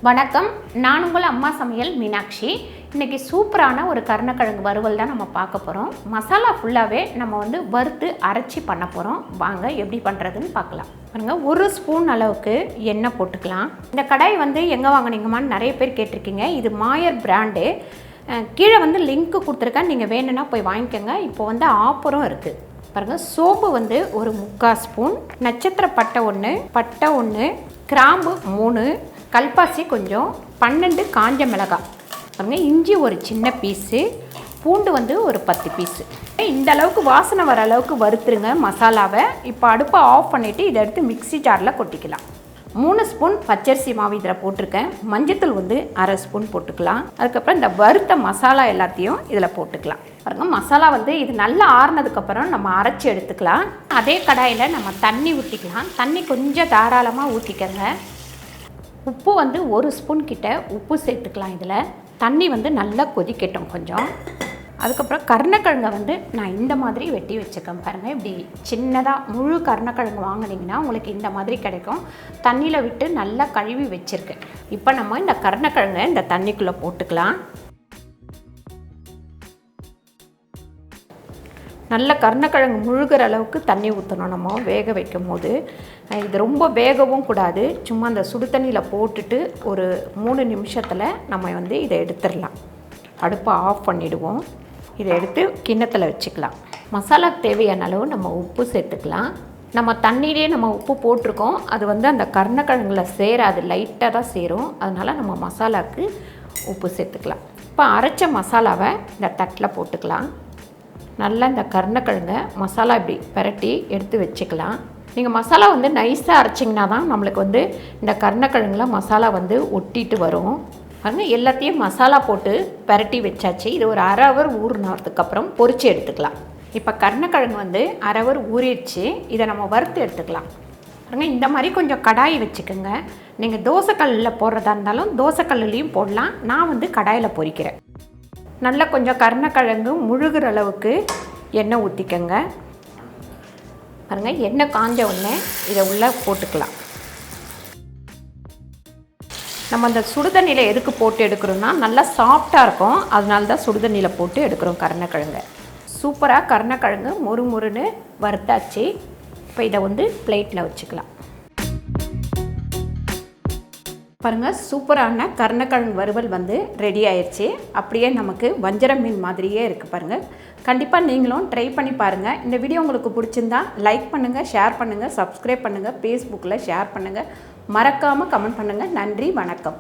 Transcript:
வணக்கம், நான் உங்கள் அம்மா சமையல் மீனாட்சி. இன்றைக்கி சூப்பரான ஒரு கருணக்கிழங்கு வறுவல் தான் நம்ம பார்க்க போகிறோம். மசாலா ஃபுல்லாகவே நம்ம வறுத்து அரைச்சி பண்ண போகிறோம். வாங்க எப்படி பண்ணுறதுன்னு பார்க்கலாம். பாருங்கள், 1 ஸ்பூன் அளவுக்கு எண்ணெய் போட்டுக்கலாம். இந்த கடாய் எங்கே வாங்கினீங்கம்மான்னு நிறைய பேர் கேட்டிருக்கீங்க. இது மேயர் பிராண்டு. கீழே லிங்க்கு கொடுத்துருக்கேன், நீங்கள் வேணும்னா போய் வாங்கிக்கோங்க. இப்போ ஆஃபரும் இருக்குது. பாருங்கள், சோப்பு ஒரு 3/4 ஸ்பூன், நட்சத்திர பட்டை 1, பட்டை 1, கிராம்பு 3, கல்பாசி கொஞ்சம், 12 காஞ்ச மிளகாய் பாருங்கள், இஞ்சி ஒரு சின்ன பீஸு, பூண்டு ஒரு 10 பீஸு. இந்த அளவுக்கு வாசனை வர அளவுக்கு வறுத்துருங்க மசாலாவை. இப்போ அடுப்பை ஆஃப் பண்ணிவிட்டு இதை எடுத்து மிக்ஸி ஜாரில் கொட்டிக்கலாம். 3 ஸ்பூன் பச்சரிசி மாவு இதில் போட்டிருக்கேன். மஞ்சத்தூள் 1/2 ஸ்பூன் போட்டுக்கலாம். அதுக்கப்புறம் இந்த வறுத்த மசாலா எல்லாத்தையும் இதில் போட்டுக்கலாம். பாருங்கள், மசாலா இது நல்லா ஆறுனதுக்கப்புறம் நம்ம அரைச்சி எடுத்துக்கலாம். அதே கடாயில் நம்ம தண்ணி ஊற்றிக்கலாம். தண்ணி கொஞ்சம் தாராளமாக ஊற்றிக்கங்க. உப்பு 1 ஸ்பூன் கிட்ட உப்பு சேர்த்துக்கலாம். இதில் தண்ணி நல்லா கொதிக்கட்டும் கொஞ்சம். அதுக்கப்புறம் கருணக்கிழங்கை நான் இந்த மாதிரி வெட்டி வச்சுக்கேன். பாருங்கள், இப்படி சின்னதாக முழு கருணக்கிழங்கு வாங்கினீங்கன்னா உங்களுக்கு இந்த மாதிரி கிடைக்கும். தண்ணியில் விட்டு நல்லா கழுவி வச்சுருக்கேன். இப்போ நம்ம இந்த கருணக்கிழங்கை இந்த தண்ணிக்குள்ளே போட்டுக்கலாம். நல்ல கருணக்கிழங்கு முழுகிற அளவுக்கு தண்ணி ஊற்றணும் நம்ம வேக வைக்கும் போது. இது ரொம்ப வேகவும் கூடாது. சும்மா அந்த சுடு தண்ணியில் போட்டுட்டு ஒரு 3 நிமிஷத்தில் நம்ம இதை எடுத்துடலாம். அடுப்பை ஆஃப் பண்ணிவிடுவோம். இதை எடுத்து கிண்ணத்தில் வச்சுக்கலாம். மசாலாக்கு தேவையான அளவு நம்ம உப்பு சேர்த்துக்கலாம். நம்ம தண்ணியிலே நம்ம உப்பு போட்டிருக்கோம். அது அந்த கருணக்கிழங்குல சேராது, லைட்டாக தான் சேரும். அதனால் நம்ம மசாலாவுக்கு உப்பு சேர்த்துக்கலாம். இப்போ அரைச்ச மசாலாவை இந்த தட்டில் போட்டுக்கலாம். நல்லா இந்த கருணக்கிழங்கை மசாலா இப்படி பரட்டி எடுத்து வச்சுக்கலாம். நீங்கள் மசாலா நைஸாக அரைச்சிங்கன்னா தான் நம்மளுக்கு இந்த கருணக்கிழங்குல மசாலா ஒட்டிட்டு வரும். பாருங்கள், எல்லாத்தையும் மசாலா போட்டு பரட்டி வச்சாச்சு. இது ஒரு 1/2 ஹவர் ஊறினதுக்கப்புறம் பொரித்து எடுத்துக்கலாம். இப்போ கருணக்கிழங்கு 1/2 ஹவர் ஊறிடுச்சு. இதை நம்ம வறுத்து எடுத்துக்கலாம். பாருங்கள், இந்த மாதிரி கொஞ்சம் கடாய் வச்சுக்கோங்க. நீங்கள் தோசைக்கல்லில் போடுறதா இருந்தாலும் தோசைக்கல்லையும் போடலாம். நான் கடாயில் பொரிக்கிறேன். நல்லா கொஞ்சம் கருணக்கிழங்கு முழுகிற அளவுக்கு எண்ணெய் ஊற்றிக்கங்க. பாருங்கள், எண்ணெய் காஞ்ச உடனே இதை உள்ளே போட்டுக்கலாம். நம்ம அந்த சுடுதண்ணியில் எதுக்கு போட்டு எடுக்கிறோன்னா நல்லா சாஃப்டாக இருக்கும். அதனால தான் சுடுதண்ணியில் போட்டு எடுக்கிறோம் கருணக்கிழங்கை. சூப்பராக கருணக்கிழங்கு முறுமுறுன்னு வறுத்தாச்சு. இப்போ இதை பிளேட்டில் வச்சுக்கலாம். பாருங்கள், சூப்பரான கருணக்கிழங்கு வறுவல் ரெடி ஆயிடுச்சு. அப்படியே நமக்கு வஞ்சரம் மீன் மாதிரியே இருக்குது. பாருங்கள், கண்டிப்பாக நீங்களும் ட்ரை பண்ணி பாருங்கள். இந்த வீடியோ உங்களுக்கு பிடிச்சிருந்தா லைக் பண்ணுங்கள், ஷேர் பண்ணுங்கள், சப்ஸ்கிரைப் பண்ணுங்கள், ஃபேஸ்புக்கில் ஷேர் பண்ணுங்கள், மறக்காமல் கமெண்ட் பண்ணுங்கள். நன்றி, வணக்கம்.